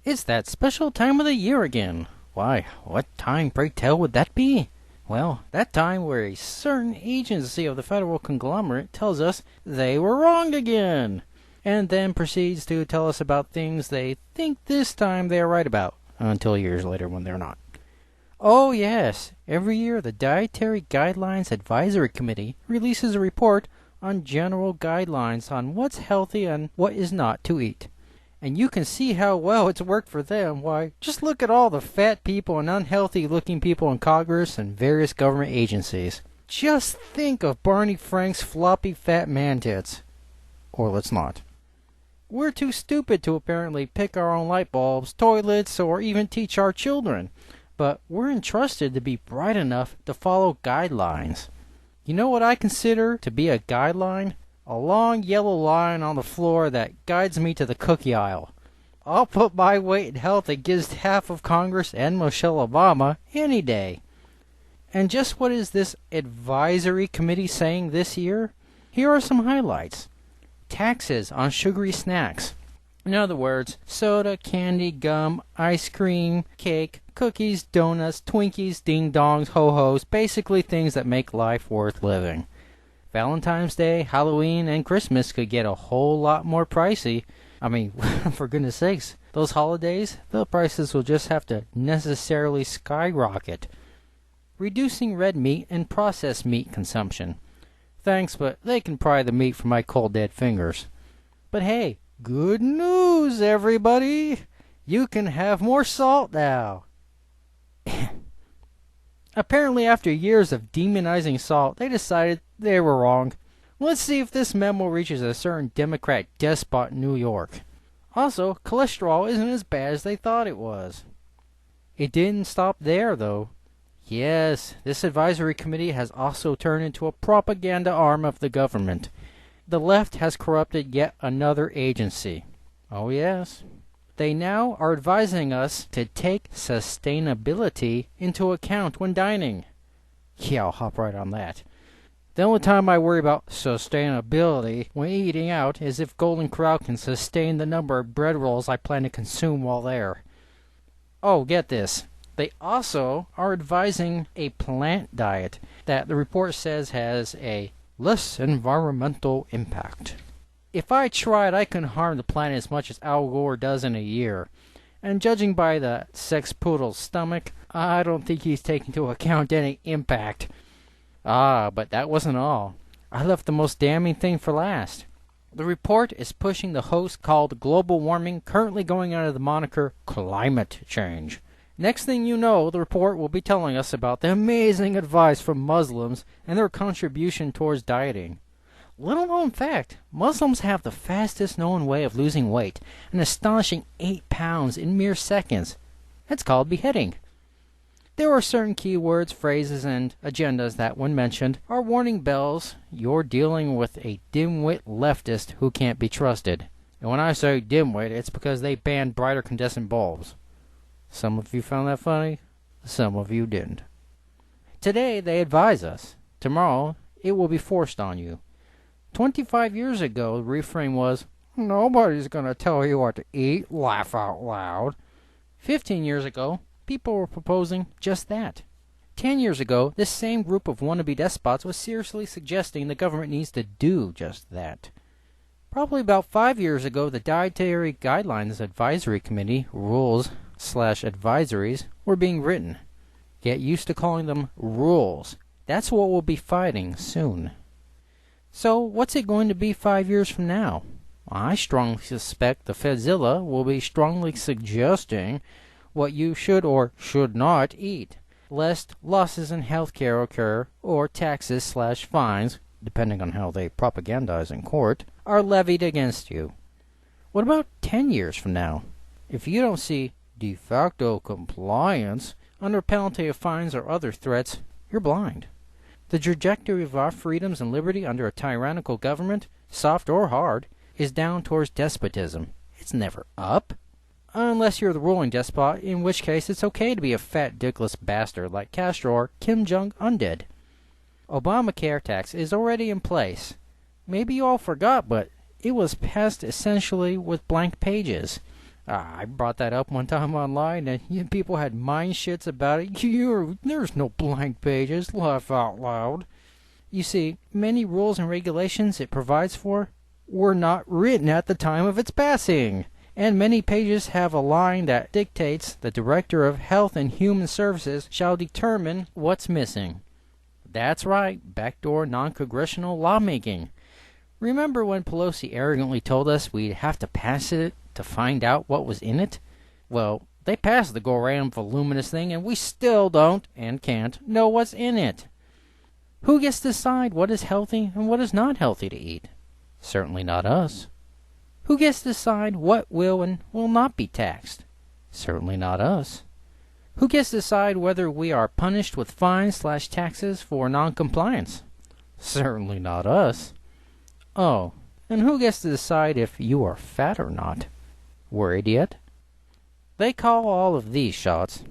It's that special time of the year again. Why, what time, pray tell, would that be? Well, that time where a certain agency of the federal conglomerate tells us they were wrong again, and then proceeds to tell us about things they think this time they are right about, until years later when they're not. Oh yes, every year the Dietary Guidelines Advisory Committee releases a report on general guidelines on what's healthy and what is not to eat. And you can see how well it's worked for them. Why, just look at all the fat people and unhealthy looking people in Congress and various government agencies. Just think of Barney Frank's floppy fat man tits. Or let's not. We're too stupid to apparently pick our own light bulbs, toilets, or even teach our children. But we're entrusted to be bright enough to follow guidelines. You know what I consider to be a guideline? A long yellow line on the floor that guides me to the cookie aisle. I'll put my weight in health against half of Congress and Michelle Obama any day. And just what is this advisory committee saying this year? Here are some highlights. Taxes on sugary snacks. In other words, soda, candy, gum, ice cream, cake, cookies, donuts, Twinkies, ding-dongs, ho-hos, basically things that make life worth living. Valentine's Day, Halloween, and Christmas could get a whole lot more pricey. I mean, for goodness sakes, those holidays, the prices will just have to necessarily skyrocket. Reducing red meat and processed meat consumption. Thanks, but they can pry the meat from my cold dead fingers. But hey, good news, everybody! You can have more salt now. Apparently, after years of demonizing salt, they decided they were wrong. Let's see if this memo reaches a certain Democrat despot in New York. Also, cholesterol isn't as bad as they thought it was. It didn't stop there, though. Yes, this advisory committee has also turned into a propaganda arm of the government. The left has corrupted yet another agency. Oh yes. They now are advising us to take sustainability into account when dining. Yeah, I'll hop right on that. The only time I worry about sustainability when eating out is if Golden Corral can sustain the number of bread rolls I plan to consume while there. Oh, get this. They also are advising a plant diet that the report says has a less environmental impact. If I tried, I couldn't harm the planet as much as Al Gore does in a year. And judging by the sex poodle's stomach, I don't think he's taking into account any impact. But that wasn't all. I left the most damning thing for last. The report is pushing the hoax called global warming, currently going under the moniker climate change. Next thing you know, the report will be telling us about the amazing advice from Muslims and their contribution towards dieting. Little known fact, Muslims have the fastest known way of losing weight, an astonishing 8 pounds in mere seconds. It's called beheading. There are certain keywords, phrases, and agendas that, when mentioned, are warning bells. You're dealing with a dimwit leftist who can't be trusted. And when I say dimwit, it's because they banned brighter incandescent bulbs. Some of you found that funny, some of you didn't. Today they advise us. Tomorrow it will be forced on you. 25 years ago, the refrain was, "Nobody's going to tell you what to eat, laugh out loud." 15 years ago, people were proposing just that. 10 years ago, this same group of wannabe despots was seriously suggesting the government needs to do just that. Probably about 5 years ago, the Dietary Guidelines Advisory Committee rules/advisories were being written. Get used to calling them rules. That's what we'll be fighting soon. So, what's it going to be 5 years from now? I strongly suspect the Fedzilla will be strongly suggesting what you should or should not eat, lest losses in healthcare occur or taxes/fines, depending on how they propagandize in court, are levied against you. What about 10 years from now? If you don't see de facto compliance under penalty of fines or other threats, you're blind. The trajectory of our freedoms and liberty under a tyrannical government, soft or hard, is down towards despotism. It's never up. Unless you're the ruling despot, in which case it's okay to be a fat dickless bastard like Castro or Kim Jong-un did. Obamacare tax is already in place. Maybe you all forgot, but it was passed essentially with blank pages. I brought that up one time online, and people had mind shits about it. There's no blank pages. Laugh out loud. You see, many rules and regulations it provides for were not written at the time of its passing, and many pages have a line that dictates the Director of Health and Human Services shall determine what's missing. That's right, backdoor non-congressional lawmaking. Remember when Pelosi arrogantly told us we'd have to pass it to find out what was in it? Well, they passed the go-round voluminous thing, and we still don't, and can't, know what's in it. Who gets to decide what is healthy and what is not healthy to eat? Certainly not us. Who gets to decide what will and will not be taxed? Certainly not us. Who gets to decide whether we are punished with fines/taxes for non-compliance? Certainly not us. Oh, and who gets to decide if you are fat or not? Worried yet? They call all of these shots.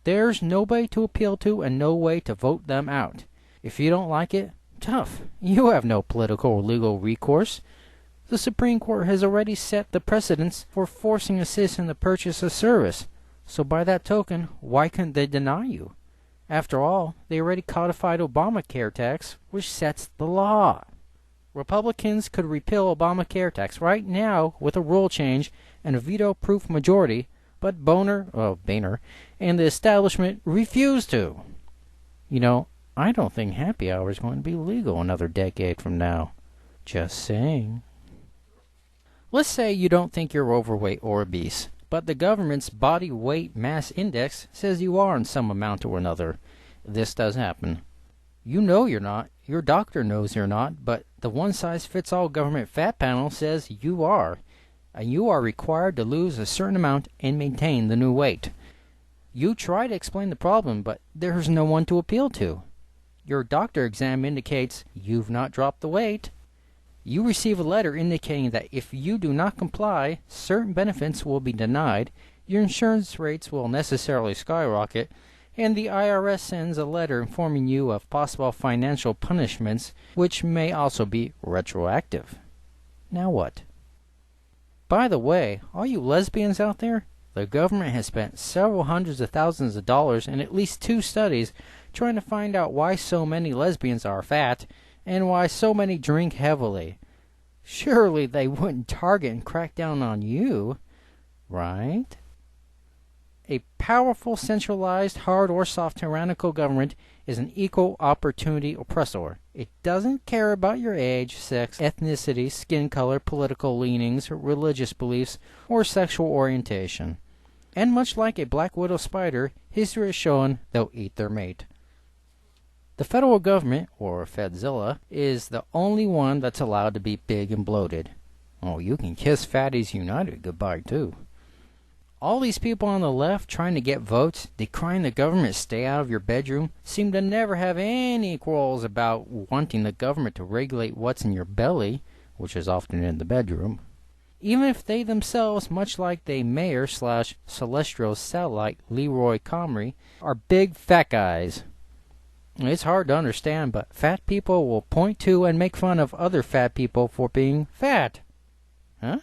There's nobody to appeal to and no way to vote them out. If you don't like it, tough. You have no political or legal recourse. The Supreme Court has already set the precedents for forcing a citizen to purchase a service. So by that token, why couldn't they deny you? After all, they already codified Obamacare tax, which sets the law. Republicans could repeal Obamacare tax right now with a rule change and a veto-proof majority, but Boehner, and the establishment refused to. You know, I don't think happy hour is going to be legal another decade from now. Just saying. Let's say you don't think you're overweight or obese, but the government's body weight mass index says you are in some amount or another. This does happen. You know you're not. Your doctor knows you're not, but the one-size-fits-all government fat panel says you are, and you are required to lose a certain amount and maintain the new weight. You try to explain the problem, but there's no one to appeal to. Your doctor exam indicates you've not dropped the weight. You receive a letter indicating that if you do not comply, certain benefits will be denied, your insurance rates will necessarily skyrocket, and the IRS sends a letter informing you of possible financial punishments, which may also be retroactive. Now what? By the way, all you lesbians out there, the government has spent several hundreds of thousands of dollars in at least 2 studies trying to find out why so many lesbians are fat and why so many drink heavily. Surely they wouldn't target and crack down on you, right? A powerful, centralized, hard or soft tyrannical government is an equal opportunity oppressor. It doesn't care about your age, sex, ethnicity, skin color, political leanings, religious beliefs, or sexual orientation. And much like a black widow spider, history has shown they'll eat their mate. The federal government, or Fedzilla, is the only one that's allowed to be big and bloated. Oh, you can kiss Fatties United goodbye, too. All these people on the left trying to get votes, decrying the government stay out of your bedroom, seem to never have any quarrels about wanting the government to regulate what's in your belly, which is often in the bedroom. Even if they themselves, much like the mayor/celestial satellite Leroy Comrie, are big fat guys. It's hard to understand, but fat people will point to and make fun of other fat people for being fat. Huh?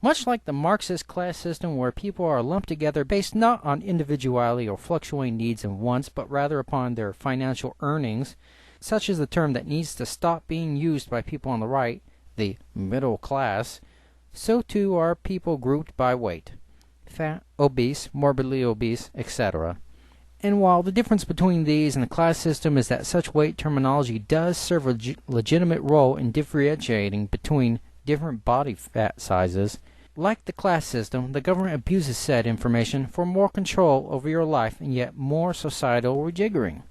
Much like the Marxist class system where people are lumped together based not on individuality or fluctuating needs and wants, but rather upon their financial earnings, such is the term that needs to stop being used by people on the right, the middle class, so too are people grouped by weight. Fat, obese, morbidly obese, etc. And while the difference between these and the class system is that such weight terminology does serve a legitimate role in differentiating between different body fat sizes, like the class system, the government abuses said information for more control over your life and yet more societal rejiggering.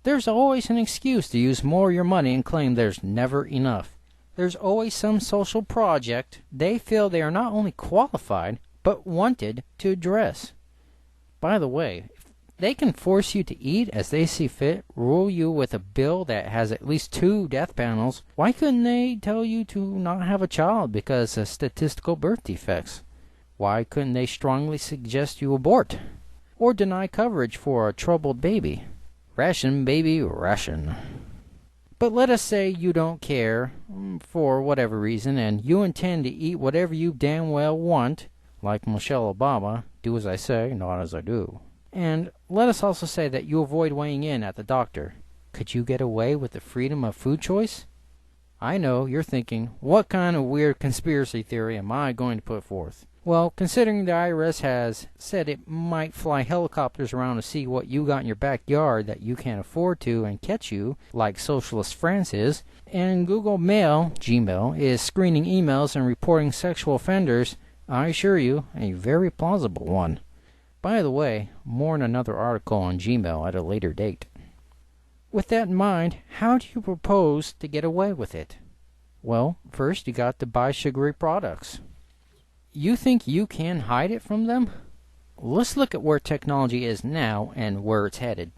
There's always an excuse to use more of your money and claim there's never enough. There's always some social project they feel they are not only qualified, but wanted to address. By the way, they can force you to eat as they see fit, rule you with a bill that has at least 2 death panels. Why couldn't they tell you to not have a child because of statistical birth defects? Why couldn't they strongly suggest you abort? Or deny coverage for a troubled baby? Ration, baby, ration. But let us say you don't care, for whatever reason, and you intend to eat whatever you damn well want. Like Michelle Obama, do as I say, not as I do. And let us also say that you avoid weighing in at the doctor. Could you get away with the freedom of food choice? I know you're thinking, what kind of weird conspiracy theory am I going to put forth? Well, considering the IRS has said it might fly helicopters around to see what you got in your backyard that you can't afford to and catch you, like Socialist France is, and Google Mail, Gmail, is screening emails and reporting sexual offenders, I assure you, a very plausible one. By the way, more in another article on Gmail at a later date. With that in mind, how do you propose to get away with it? Well, first you got to buy sugary products. You think you can hide it from them? Let's look at where technology is now and where it's headed.